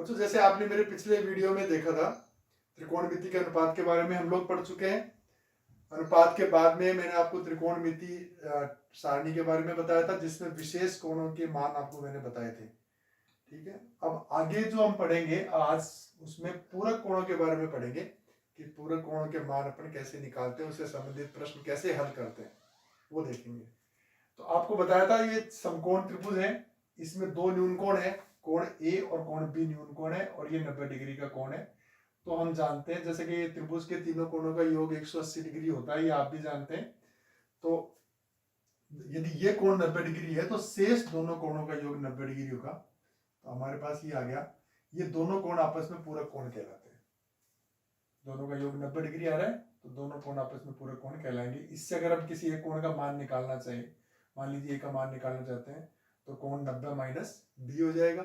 बच्चों जैसे आपने मेरे पिछले वीडियो में देखा था, त्रिकोणमिति के अनुपात के बारे में हम लोग पढ़ चुके हैं। अनुपात के बाद में मैंने आपको त्रिकोणमिति सारणी के बारे में बताया था, जिसमें विशेष कोणों के मान आपको मैंने बताए थे। ठीक है, अब आगे जो हम पढ़ेंगे आज, उसमें पूरक कोणों के बारे में पढ़ेंगे कि पूरक कोणों के मान अपन कैसे निकालते हैं, उससे संबंधित प्रश्न कैसे हल करते हैं, वो देखेंगे। तो आपको बताया था ये समकोण त्रिभुज है, इसमें दो न्यून कोण है, कोण ए और कोण बी न्यून कोण है, और ये 90 डिग्री का कोण है। तो हम जानते हैं जैसे कि त्रिभुज के तीनों कोणों का योग 180 डिग्री होता है, ये आप भी जानते हैं। तो यदि ये कोण 90 डिग्री है तो शेष दोनों कोणों का योग 90 डिग्री होगा। तो हमारे पास ये आ गया, ये दोनों कोण आपस में पूरक कोण कहलाते हैं। दोनों का योग 90 डिग्री आ रहा है तो दोनों कोण आपस में पूरक कोण कहलाएंगे। इससे अगर हम किसी एक कोण का मान निकालना चाहिए, मान लीजिए ए का मान निकालना चाहते हैं तो कोण 90 माइनस बी हो जाएगा,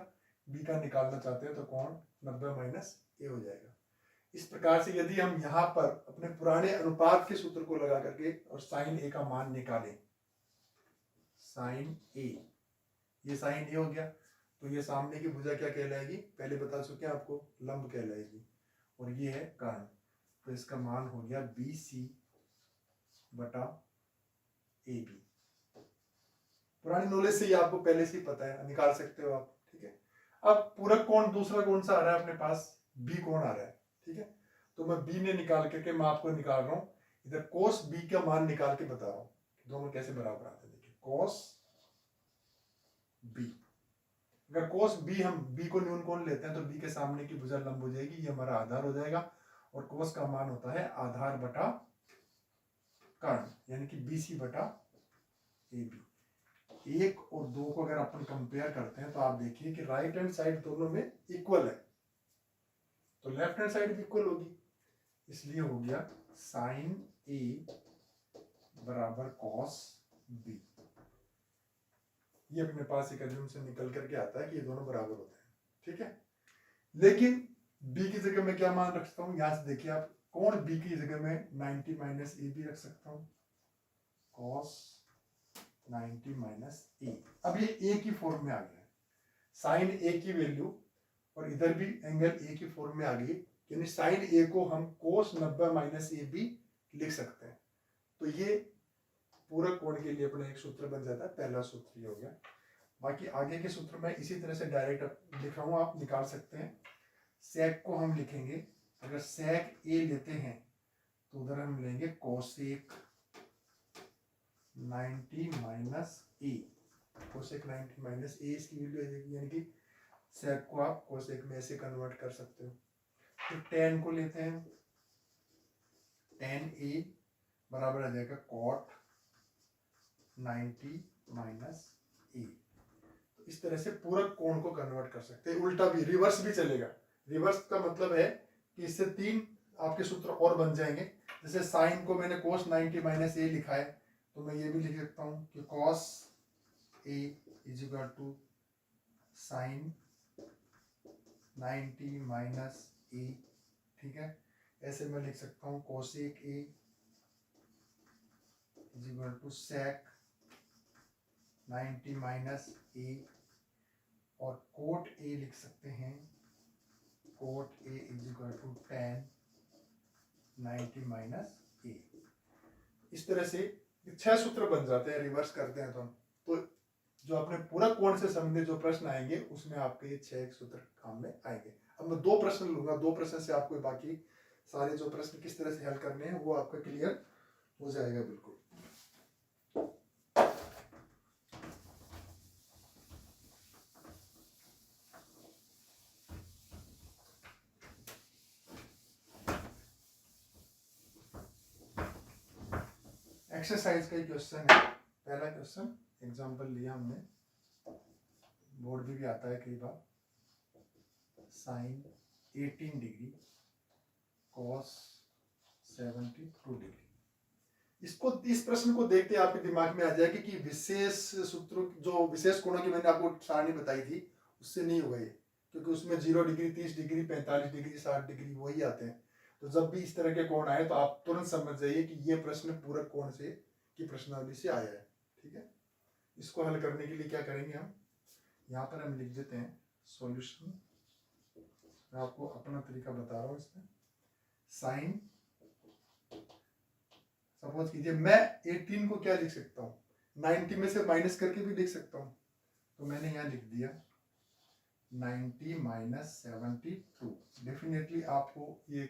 बी का निकालना चाहते हैं तो कोण 90 माइनस ए हो जाएगा। इस प्रकार से यदि हम यहाँ पर अपने पुराने अनुपात के सूत्र को लगा करके और साइन ए का मान निकालें, साइन ए, ये साइन ए हो गया, तो ये सामने की भुजा क्या कहलाएगी, पहले बता चुके हैं आपको, लंब कहलाएगी, और ये है कर्ण। तो इसका मान हो गया बी सी बटा ए बी। पुरानी नॉलेज से ये आपको पहले से ही पता है, निकाल सकते हो आप। ठीक है, अब पूरक कोण दूसरा कौन सा आ रहा है अपने पास, बी कोण आ रहा है। ठीक है, तो मैं बी ने निकाल करके मैं आपको निकाल रहा हूं, इधर कोस बी का मान निकाल के बता रहा हूं दोनों कैसे बराबर आते हैं। देखिए कोस बी, अगर कोस बी, हम बी को न्यून कोण लेते हैं तो बी के सामने की भुजा लंब हो जाएगी, ये हमारा आधार हो जाएगा, और कोस का मान होता है आधार बटा कर्ण, यानी कि बी सी बटा ए बी। एक और दो को अगर अपन कंपेयर करते हैं तो आप देखिए कि राइट हैंड साइड दोनों में इक्वल है, तो लेफ्ट हैंड साइड भी इक्वल होगी, इसलिए हो गया साइन ए बराबर कॉस बी। ये अपने पास एक अध्ययन से निकल करके आता है कि ये दोनों बराबर होते हैं। ठीक है, लेकिन बी की जगह मैं क्या मान रख सकता हूं, यहां से देखिए आप, कोण बी की जगह में 90 माइनस ए बी रख सकता हूं, कॉस 90 माइनस ए। अब ये ए की फॉर्म में आ गया है, साइन ए की वैल्यू, और इधर भी एंगल ए की फॉर्म में आ गई, यानी साइन ए को हम कोस 90 माइनस ए बी लिख सकते हैं। तो ये पूरक कोण के लिए अपना एक सूत्र बन जाता है, पहला सूत्र ये हो गया। बाकी आगे के सूत्र में इसी तरह से डायरेक्ट लिख रहा हूं, आप निकाल सकते हैं। सेक को हम लिखेंगे, अगर सेक ए लेते हैं तो उधर हम लेंगे कोसेक 90 माइनस ए, कोसेक 90 माइनस ए इसकी वैल्यू आ जाएगी, यानी कि सेक को आप कोसेक में ऐसे कन्वर्ट कर सकते हो। तो टेन को लेते हैं, टेन ए बराबर आ जाएगा कॉट 90 माइनस ए। तो इस तरह से पूरक कोण को कन्वर्ट कर सकते हैं, उल्टा भी, रिवर्स भी चलेगा। रिवर्स का मतलब है कि इससे तीन आपके सूत्र और बन जाएंगे। जैसे साइन को मैंने कोस 90 माइनस ए लिखा है, तो मैं ये भी लिख सकता हूं कि cos A is equal to sin 90 minus A. ठीक है, ऐसे मैं लिख सकता हूं cosec A is equal to sec 90 minus A, और कोट ए लिख सकते हैं, cot A is equal to tan 90 minus A. इस तरह से 6 सूत्र बन जाते हैं, रिवर्स करते हैं तो जो अपने पूरक कोण से संबंधित जो प्रश्न आएंगे उसमें आपके ये 6 सूत्र काम में आएंगे। अब मैं 2 प्रश्न लूंगा, 2 प्रश्न से आपको बाकी सारे जो प्रश्न किस तरह से हल करने हैं वो आपका क्लियर हो जाएगा बिल्कुल। एक्सरसाइज का क्वेश्चन है, पहला क्वेश्चन एग्जांपल लिया हमने, बोर्ड में भी आता है कई बार, साइन 18 डिग्री कॉस 72 डिग्री। इसको, इस प्रश्न को देखते आपके दिमाग में आ जाएगा कि विशेष सूत्रों, जो विशेष कोणों की मैंने आपको सारणी बताई थी उससे नहीं होगा ये, क्योंकि उसमें 0 डिग्री, 30 डिग्री, 45 डिग्री, 60 डिग्री वही आते हैं। तो जब भी इस तरह के कोण आए तो आप तुरंत समझ जाइए कि ये प्रश्न पूरक कोण से की प्रश्नावली से आया है। ठीक है, इसको हल करने के लिए क्या करेंगे हम, यहाँ पर हम लिख देते हैं सॉल्यूशन मैं आपको अपना तरीका बता रहा हूँ इसमें। साइन, सपोज कीजिए मैं 18 को क्या लिख सकता हूँ, 90 में से माइनस करके भी लिख सकता हूँ। तो मैंने यहाँ लिख दिया 90 माइनस 72। डेफिनेटली आपको ये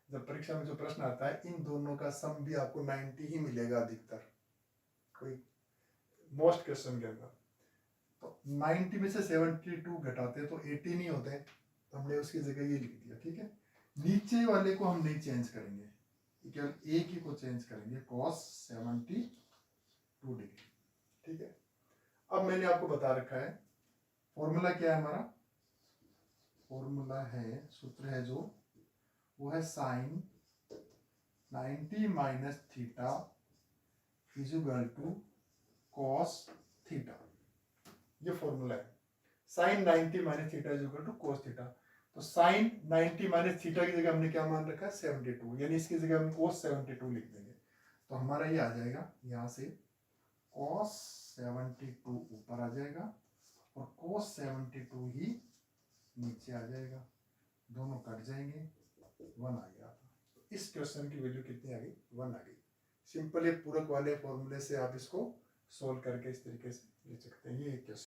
जब परीक्षा में जो प्रश्न आता है, इन दोनों का सम भी आपको 90 ही मिलेगा अधिकतर, कोई मोस्ट क्वेश्चन के अंदर। तो 90 में से 72 घटाते तो 18 ही होते हैं, तो हमने उसकी जगह ये लिख दिया। ठीक है, नीचे वाले को हम नहीं चेंज करेंगे, केवल एक ही को चेंज करेंगे, cos 72 डिग्री। ठीक है, अब मैंने आपको बता रखा है फॉर्मूला क्या है हमारा, फॉर्मूला है, सूत्र है जो, वो है sine 90 minus theta is equal to cos theta. ये फॉर्मूला है, sine 90 minus theta is equal to cos theta. तो साइन 90 माइनस थीटा की जगह हमने क्या मान रखा है 72, यानी इसकी जगह हम cos 72 लिख देंगे। तो हमारा ये आ जाएगा, यहाँ से cos 72 ऊपर आ जाएगा और cos 72 ही नीचे आ जाएगा, दोनों कट जाएंगे, 1 आ गया। तो इस क्वेश्चन की वैल्यू कितनी आ गई, 1 आ गई। सिंपल एक पूरक वाले फॉर्मूले से आप इसको सोल्व करके इस तरीके से लिख सकते हैं। ये एक क्वेश्चन